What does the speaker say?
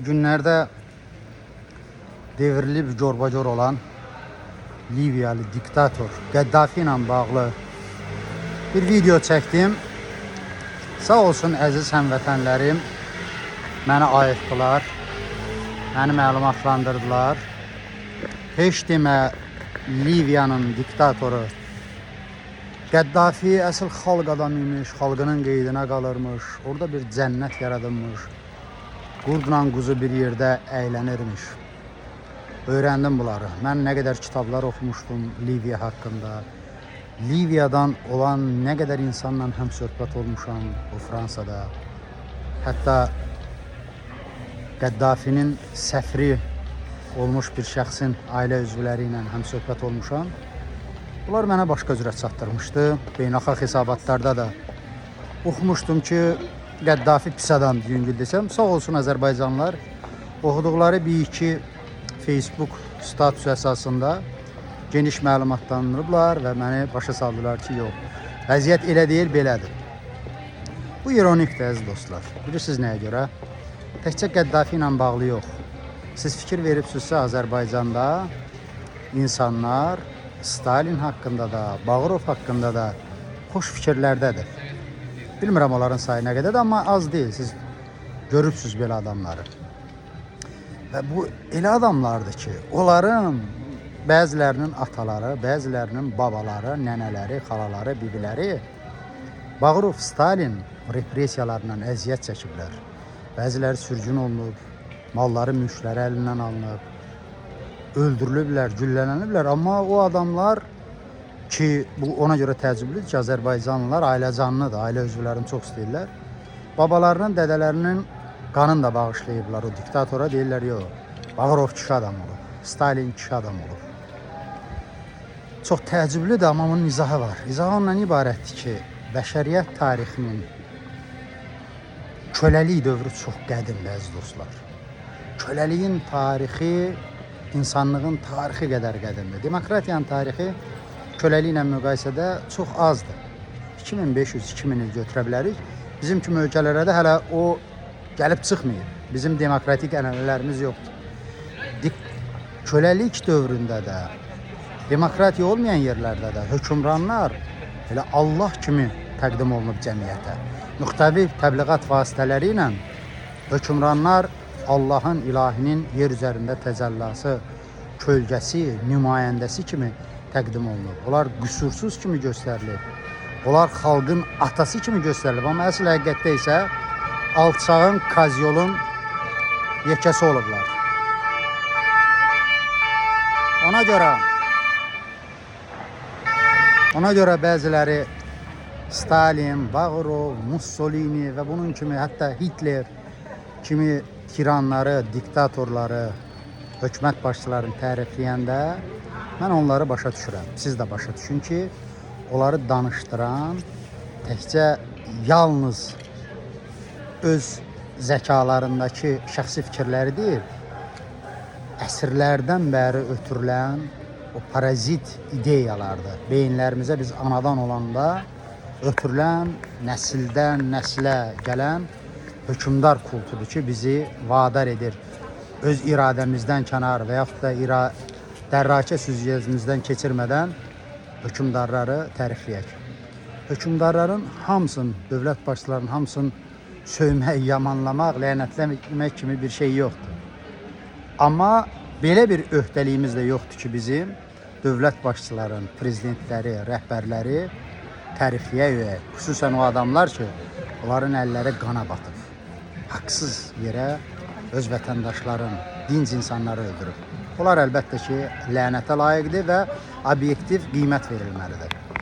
Bu günlerde devrilib corbacor olan Liviyalı diktator Qəddafi ilə bağlı bir video çəkdim. Sağ olsun əziz həmvətənlərim məni ayırtdılar, məni məlumatlandırdılar. Heç demə Liviyanın diktatoru Qəddafi əsl xalq adamıymış, xalqının qeydinə qalırmış, orada bir cənnət yaradılmış, qurdla quzu bir yerdə əylənirmiş. Öyrəndim bunları. Mən nə qədər kitablar oxumuşdum Liviya haqqında. Liviyadan olan nə qədər insanla həmsöhbət olmuşam bu Fransada. Hətta Qəddafinin səfri olmuş bir şəxsin ailə üzvləri ilə həmsöhbət olmuşam. Bunlar mənə başqa cürət çatdırmışdı. Beynəlxalq hesabatlarda da oxumuşdum ki, Qəddafi pis adam yüngül desəm. Sağ olsun Azərbaycanlılar oxuduqları bir iki Facebook statusu əsasında geniş məlumatlandırıblar və məni başa saldılar ki, yox, vəziyyət elə deyil, belədir. Bu ironikdir əziz dostlar. Bilirsiniz nəyə görə? Təkcə Qəddafi ilə bağlı yox. Siz fikir veribsizsə Azərbaycanda insanlar Stalin haqqında da, Bağırov haqqında da xoş fikirlərdədir. Bilmirəm onların sayı nə qədərdir, amma az deyil. Siz görürsünüz belə adamları. Və bu elə adamlardır ki, onların bəzilərinin ataları, bəzilərinin babaları, nənələri, xalaları, bibiləri Bağırov, Stalin repressiyalarından əziyyət çəkiblər. Bəziləri sürgün olunub, malları, mülkləri əlindən alınıb, öldürülüblər, güllələniblər. Amma o adamlar ki, bu ona görə təəccüblüdür ki, Azərbaycanlılar ailəcanlıdır, ailə üzvlərini çox istəyirlər. Babalarının, dədələrinin qanını da bağışlayıblar o diktatora, deyirlər, yox, Bağırov kişi adam olub, Stalin kişi adam olub. Çox təəccüblüdür, amma bunun izahı var. İzahı ondan ibarətdir ki, bəşəriyyət tarixinin köləlik dövrü çox qədimdir, əziz dostlar. Köləliyin tarixi insanlığın tarixi qədər qədimdir. Demokratiyanın tarixi köləliklə müqayisədə çox azdır. 2500-2000 il götürə bilərik. Bizim kimi ölkələrə də hələ o gəlib çıxmayıb. Bizim demokratik ənənələrimiz yoxdur. Köləlik dövründə də, demokratiya olmayan yerlərdə də hökmranlar elə Allah kimi təqdim olunub cəmiyyətə. Müxtəlif təbliğat vasitələri ilə hökmranlar Allahın, ilahinin yer üzərində təcəllası, kölgəsi, nümayəndəsi kimi təqdim olunub. Onlar qüsursuz kimi göstərilib. Onlar xalqın atası kimi göstərilib. Amma əsl həqiqətdə isə alçağın, kazyolun yekəsi olublar. Ona görə bəziləri Stalin, Bağırov, Mussolini və bunun kimi, hətta Hitler kimi tiranları, diktatorları, hökumət başçılarını tərifləyəndə mən onları başa düşürəm. Siz də başa düşün ki, onları danışdıran təkcə yalnız öz zəkalarındakı şəxsi fikirləri deyil, əsrlərdən bəri ötürülən o parazit ideyalardır. Beyinlərimizə biz anadan olanda ötürülən, nəsildən nəsilə gələn hökümdar kultudur ki, bizi vadar edir. Öz iradəmizdən kənar və yaxud da dərrakə süzgəcimizdən keçirmədən hökümdarları tərifləyək. Hökümdarların hamısını, dövlət başçılarının hamısını söymək, yamanlamaq, lənətləmək kimi bir şey yoxdur. Amma belə bir öhdəliyimiz də yoxdur ki, bizim dövlət başçıların, prezidentləri, rəhbərləri tərifləyək. Xüsusən o adamlar ki, onların əlləri qana batıb. Haqsız yerə öz vətəndaşların, dinc insanları öldürüb. Onlar əlbəttə ki, lənətə layiqdir və obyektiv qiymət verilməlidir.